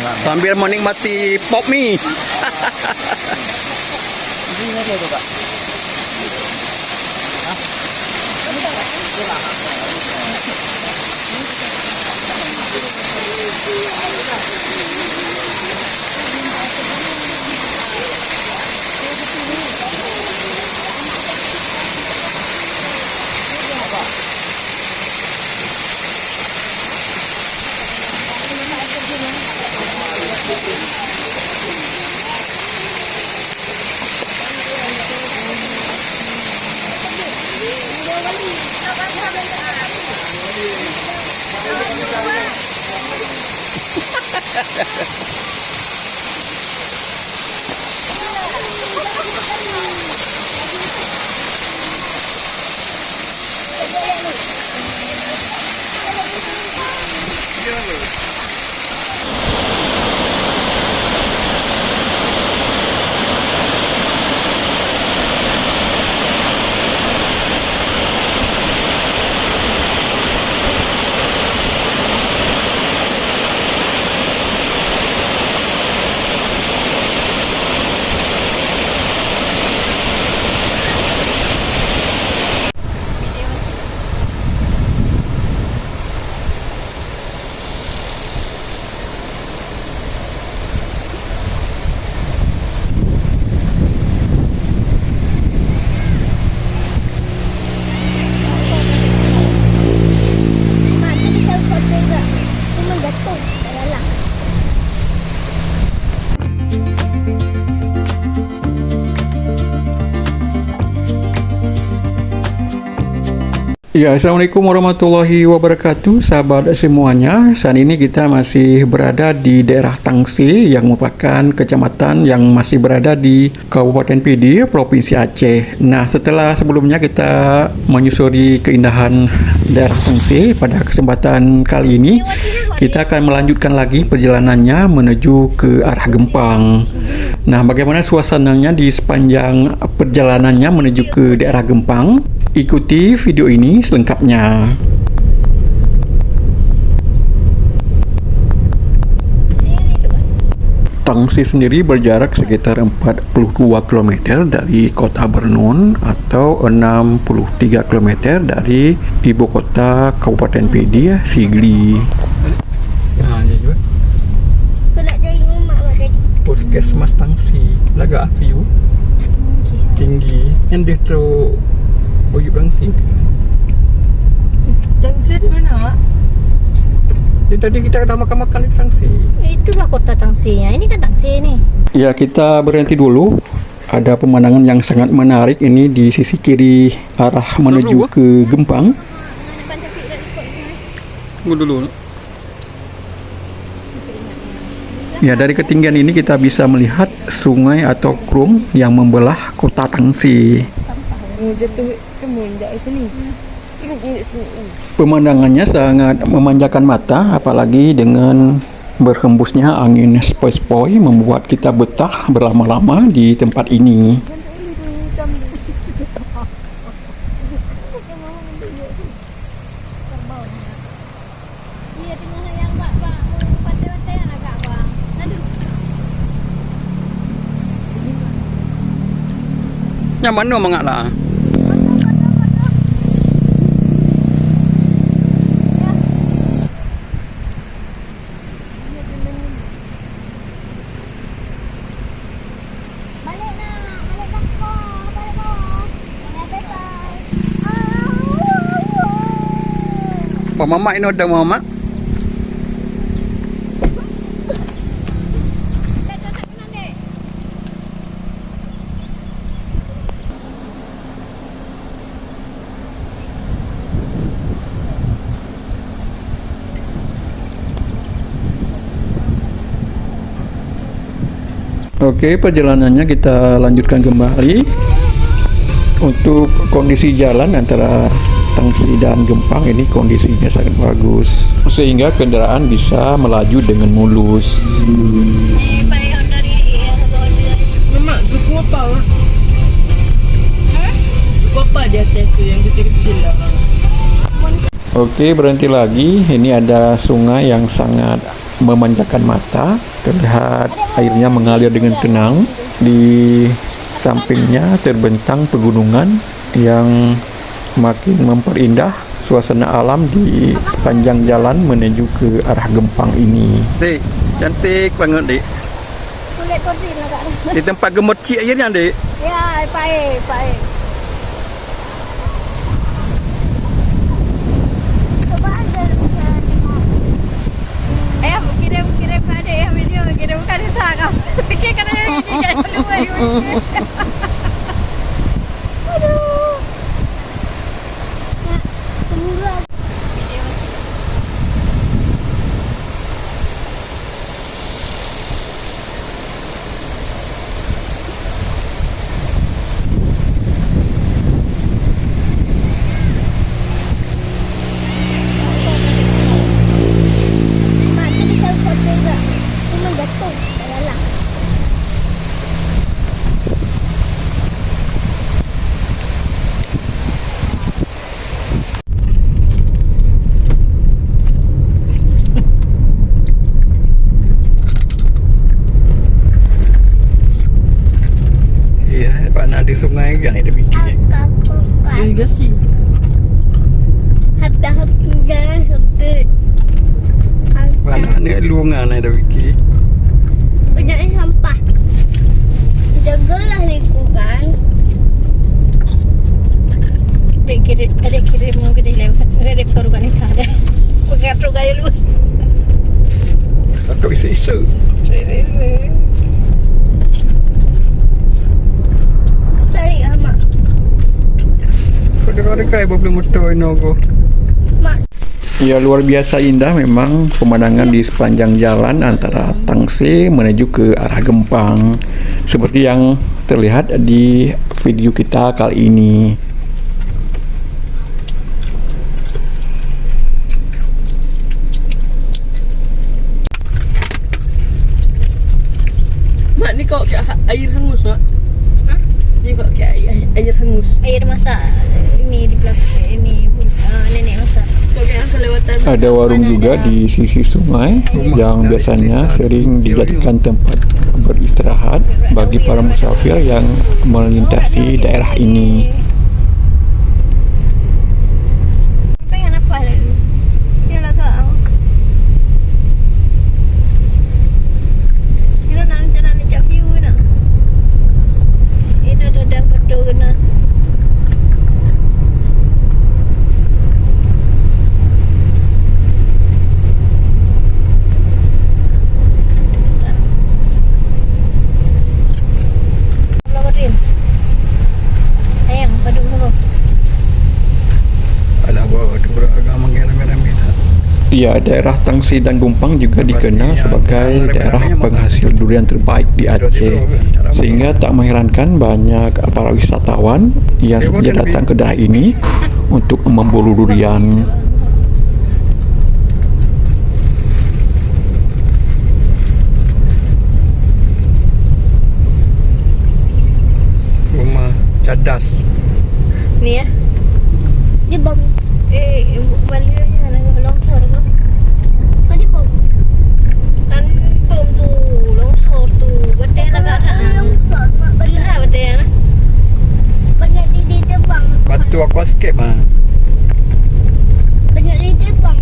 sambil menikmati pop mie. Ini aja tuh, Kak. Ya, Assalamualaikum warahmatullahi wabarakatuh, sahabat semuanya. Saat ini kita masih berada di daerah Tangsi yang merupakan kecamatan yang masih berada di Kabupaten Pidi, Provinsi Aceh. Nah, setelah sebelumnya kita menyusuri keindahan daerah Tangsi, pada kesempatan kali ini kita akan melanjutkan lagi perjalanannya menuju ke arah Gempang. Nah, bagaimana suasananya di sepanjang perjalanannya menuju ke daerah Gempang? Ikuti video ini selengkapnya. Tangsi sendiri berjarak sekitar 42 km dari kota Bernun atau 63 km dari ibu kota Kabupaten Pidi, Sigli. Nah, ini juga. Puskesmas Tangsi, laga view tinggi, yang dia tu Oyub Tangsi. Tangsi di mana, Mak? Ya, tadi kita dah makan-makan di Tangsi. Itulah kota Tangsinya. Ini kan Tangsi ini. Ya, kita berhenti dulu. Ada pemandangan yang sangat menarik ini di sisi kiri arah menuju ke Gempang. Tunggu dulu. Ya, dari ketinggian ini kita bisa melihat sungai atau krung yang membelah kota Tangsi. Jatuh kemunjak di sini. Pemandangannya sangat memanjakan mata, apalagi dengan berhembusnya angin sepoi-sepoi membuat kita betah berlama-lama di tempat ini. Yang mana mangak lah? Pak Mamak ini ada Mamak. Oke, perjalanannya kita lanjutkan kembali. Untuk kondisi jalan antara Tangsi dan Gempang ini kondisinya sangat bagus, sehingga kendaraan bisa melaju dengan mulus. Mama, buku apa? Buku apa di atas itu yang kecil-kecil lah? Oke, berhenti lagi. Ini ada sungai yang sangat memanjakan mata. Terlihat airnya mengalir dengan tenang. Di sampingnya terbentang pegunungan yang makin memperindah suasana alam di sepanjang jalan menuju ke arah Gempang ini. Dek, cantik banget, Dek. Kulit korin lah Kak. Di tempat gemot cik airnya, Dek. Ya, baik. Coba aja kirim pada ya video kirim kan Instagram. Fikir kan dia lupa. Aduh. Di sungai kan ada bikinnya. Irigasi. Habis jalan sempit. Mana ni luangan ada bikin. Banyaknya sampah. Jagalah lingkungan. Kirim mau kita lewat. Kirim korukan itu ada. Pengatur gaya lu. Atau isu-isu. Ada belum motor inogo. Ya, luar biasa indah memang pemandangan di sepanjang jalan antara Tangsih menuju ke arah Gempang seperti yang terlihat di video kita kali ini. Mak ni kok kayak air hangus, Mak? Hah? Ni kok kayak air hangus. Air masak ini di belakang ini nenek masak. Kok kayak kelewatan. Ada warung juga di sisi sungai yang biasanya sering dijadikan tempat beristirahat bagi para musafir yang melintasi daerah ini. Pengen apa lagi? Yalah kau. Kita nak jalan cak view nak. Ini ada foto kena. Ya, daerah Tangsih dan Gempang juga dikenal sebagai daerah penghasil durian terbaik di Aceh, sehingga tak mengherankan banyak para wisatawan yang sengaja datang ke daerah ini untuk memburu durian. Rumah cadas. Ni ya? Dia bom. Balik longsor ke? Tadi bom. Kan bom tu, longsor tu. Betul lah kat longsor. Betul betul ya. Banyak di depan. Batu aquascape ah. Banyak di depan.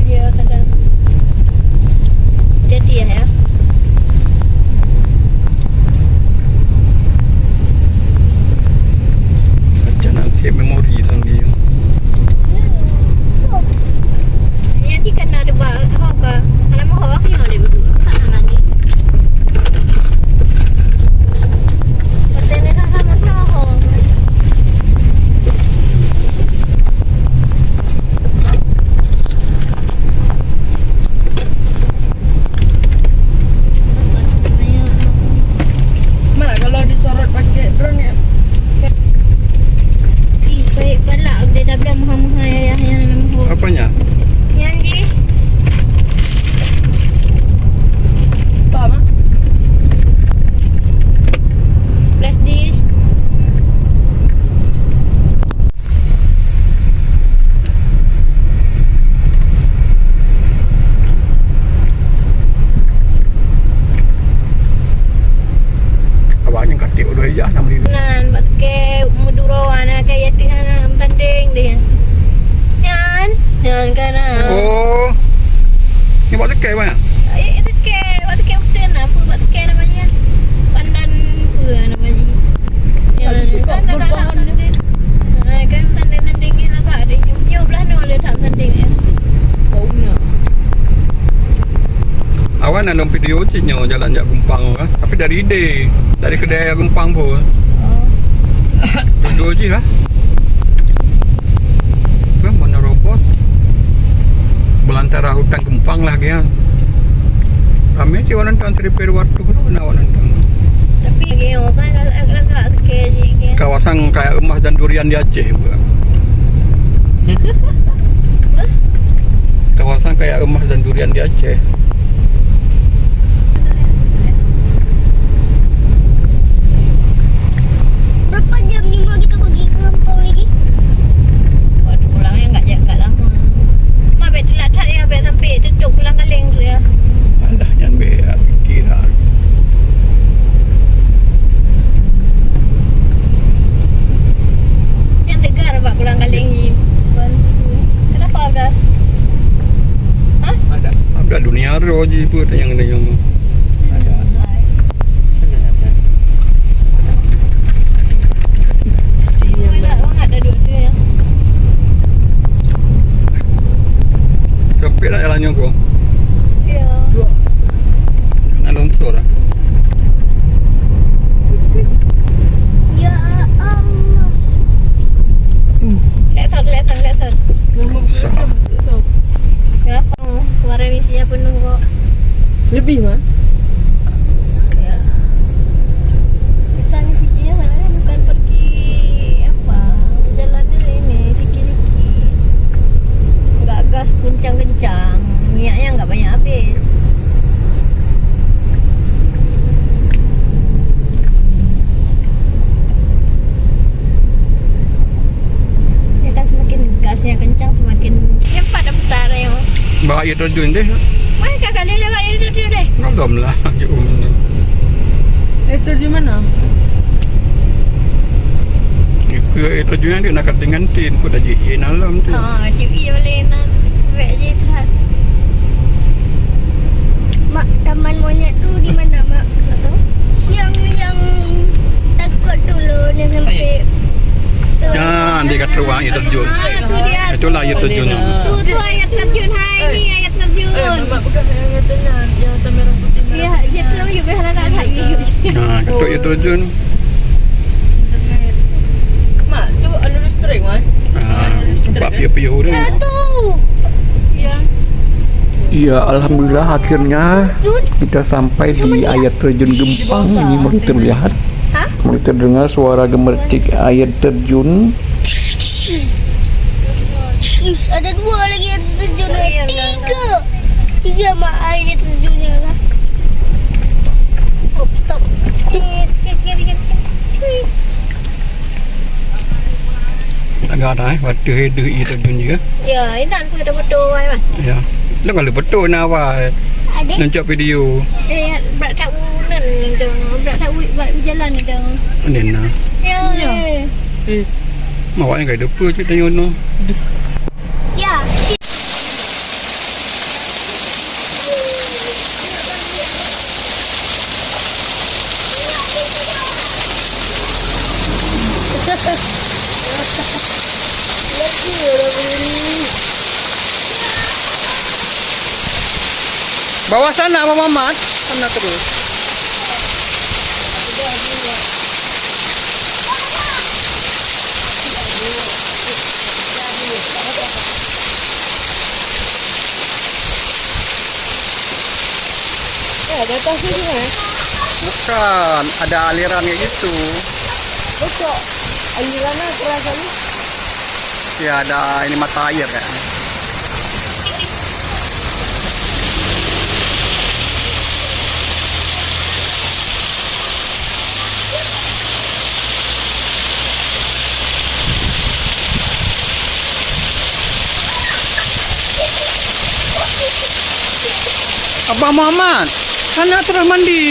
Ya kadang. Jadi ya. Macam nanti memori sendiri. Ni kan ada buat apa? Kalau mau awak yang ada berdua. Tak lagi. Katanya sama-sama. Jangan kana. Oh. Ni buat dekat banyak. Itu ke, waktu ke hotel apa waktu ke namanya? Pandan apa namanya? Yang kan agak tanding. Kan tanding-tandingin agak ada nyum-nyum belah no le tak tanding ya. Oh no. Awan nandong video cinya jalan jak Gempang lah. Tapi dari ide. Dari kedai Gempang pun. Oh. Dua je lah. Kan mana robos. Belantara hutan Gempang lah dia. Kami je orang nonton repair waktu tu nak nonton. Tapi geo kan agak ke je. Kawasan kayak emas dan durian di Aceh pula. Kawasan kayak emas dan durian di Aceh. Berapa jam ni mau kita pergi ke kampung lagi? Waktu pulangnya enggak lama. Mak bet telat ya, bet sampai tutup pulang kaleng tu ya. Alah yang biar fikir lah. Yang tegar pak pulang kaleng ni. Kenapa Abdul? Hah? Ada dunia roji pun yang ada. Orang ada dua-dua ya. Capek lah jalannya kau. Ya. Nak longsor lah. Ya Allah. Kelihatan. Sah. Kenapa? Kemarin isinya penuh kok. Lebih mah? Ya. Kita ni fikirnya sebenarnya bukan pergi apa, jalannya ini sikit-sikit. Enggak gas kencang-kencang, minyaknya enggak banyak habis. Ya kan semakin gasnya kencang semakin cepat putarnya. Bawa air terjun deh. Mana kakak Lila kat itu deh. Belum lah. Itu di mana? Ke air terjun yang dia nak dengan tin pun dah je alam tu. Ha, TV boleh nak buat je Tuhan. Mak, taman monyet tu di mana, Mak? Tak tahu. Yang takut dulu yang sampai Ya, dia kat ruang air terjun. tu dia. Itulah air terjun. Tu air terjun. Hai, ni air terjun. Nampak bukan yang katanya yang hitam merah putih Ya, merah. dia tu you berhala kat hai you. Ha, ketuk air terjun. Internet. Mak, tu anu listrik mah. Ha, sebab piu-piu dia. Tu. Ya. Ya, alhamdulillah akhirnya kita sampai di air terjun Gempang. Ini mulai terlihat. Hah? Mulai terdengar suara gemercik air terjun. Ish, ada dua lagi air terjun. Tiga mak air terjunnya lah. Oh, stop. Sikit. Agak ada waktu ada air terjun juga. Ya, ini tak ada betul Mas. Ya. Dah kalau betul nak apa? Ada. Nancap video. Berat tak unen ni dong. Berat tak buat berjalan ni dong. Nena. Ya. Mawaknya kayak depa je tanya no. Ya. Bawa sana Mamat. Sana terus. Ada atas ni kan? Bukan, ada aliran kayak gitu. Betul. Alirannya keras kali. Ya ada ini mata air kayaknya. Abang Muhammad, sana terus mandi.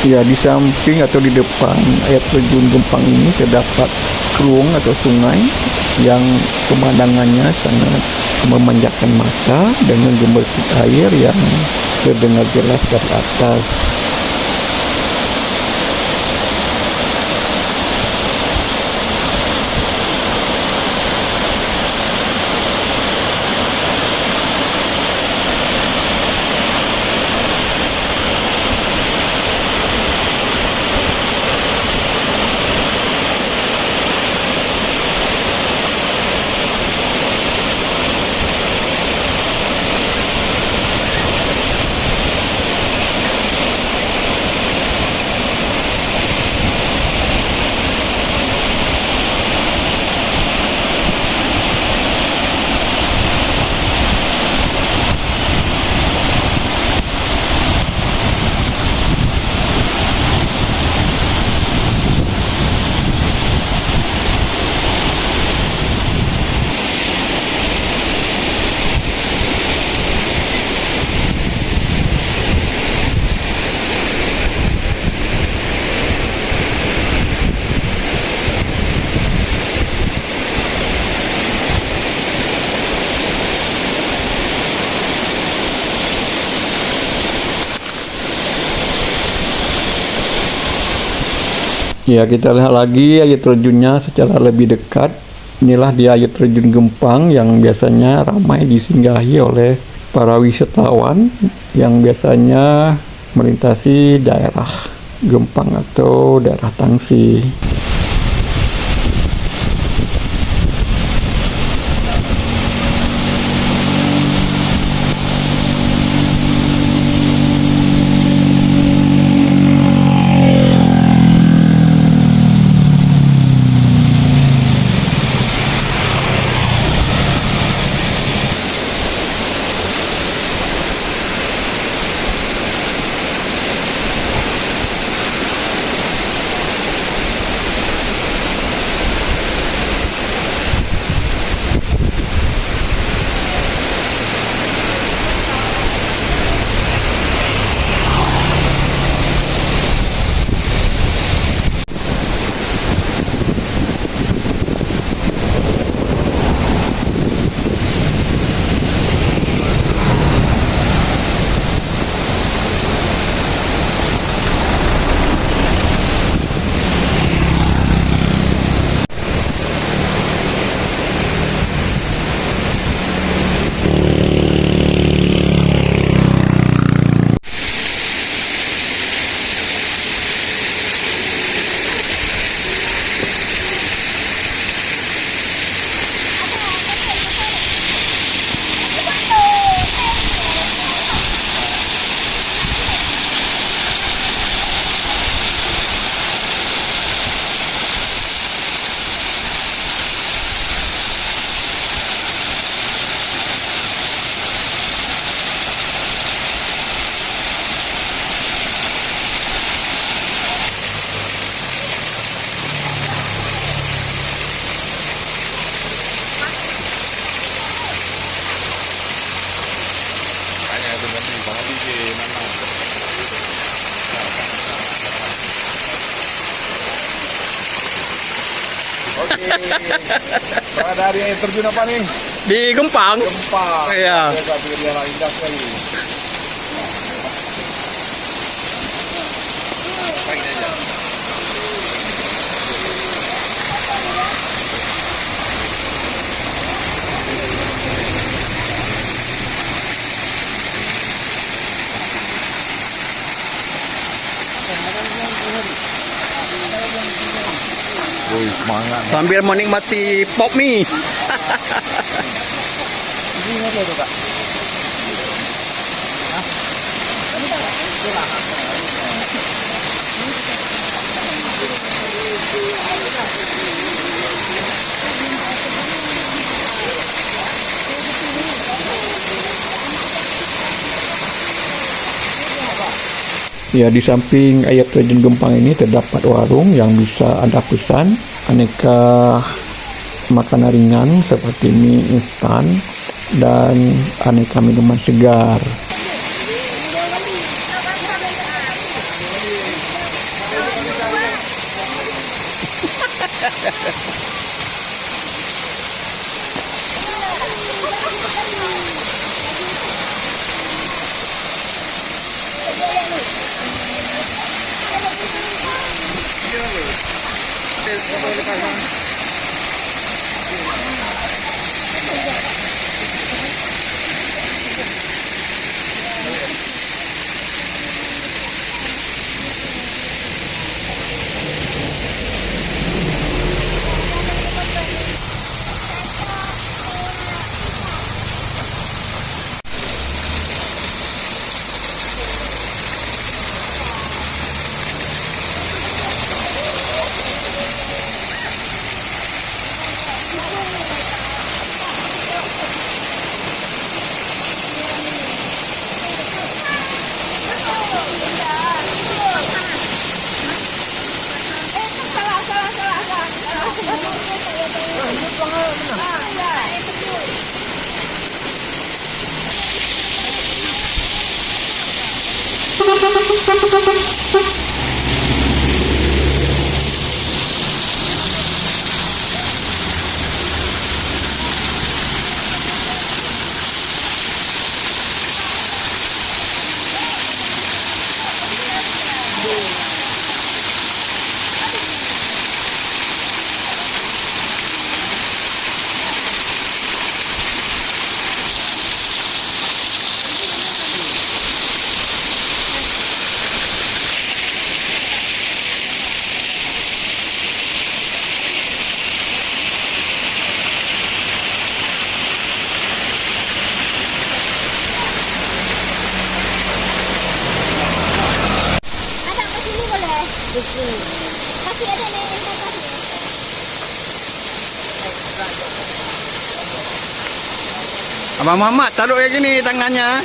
Ya, di samping atau di depan air terjun Gempang ini terdapat krueng atau sungai yang pemandangannya sangat memanjakan mata dengan gemericik air yang terdengar jelas dari atas. Ya, kita lihat lagi air terjunnya secara lebih dekat. Inilah dia air terjun Gempang yang biasanya ramai disinggahi oleh para wisatawan yang biasanya melintasi daerah Gempang atau daerah Tangsi. Dari air terjun apa nih? Di Gempang. Gempang. Iya. Dia indah sekali. Wih, semangat. Sambil menikmati pop mie. Ini apa tuh, Kak? Ya, di samping air terjun Gempang ini terdapat warung yang bisa Anda pesan aneka makanan ringan seperti mie instan dan aneka minuman segar. Ada ke sini boleh? Kasih ada nih yang kasih. Abang Mamat taruh kayak gini tangannya.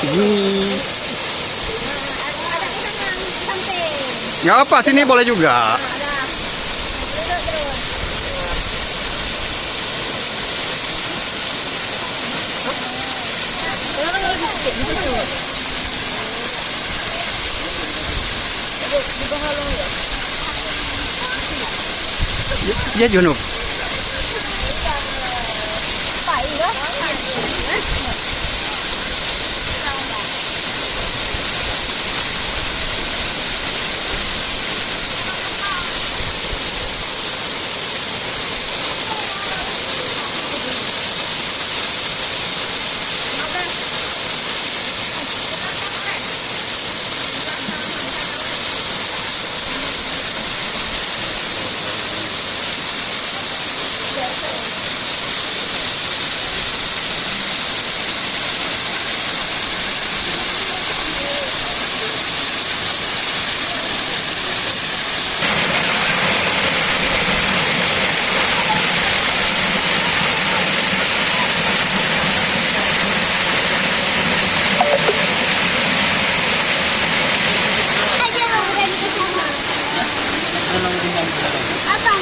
Gini. Ada ke samping. Nggak apa, sini boleh juga. Duduk terus. Ya Junub. Pak enggak? Aja mau udah di sana. Apa?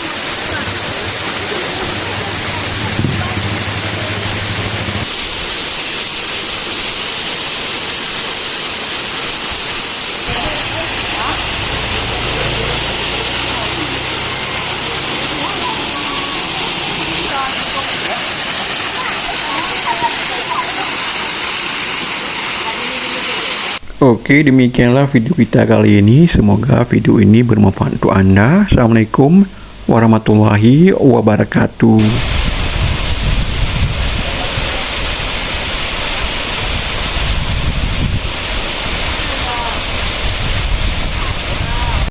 Oke, demikianlah video kita kali ini. Semoga video ini bermanfaat untuk Anda. Assalamualaikum warahmatullahi wabarakatuh.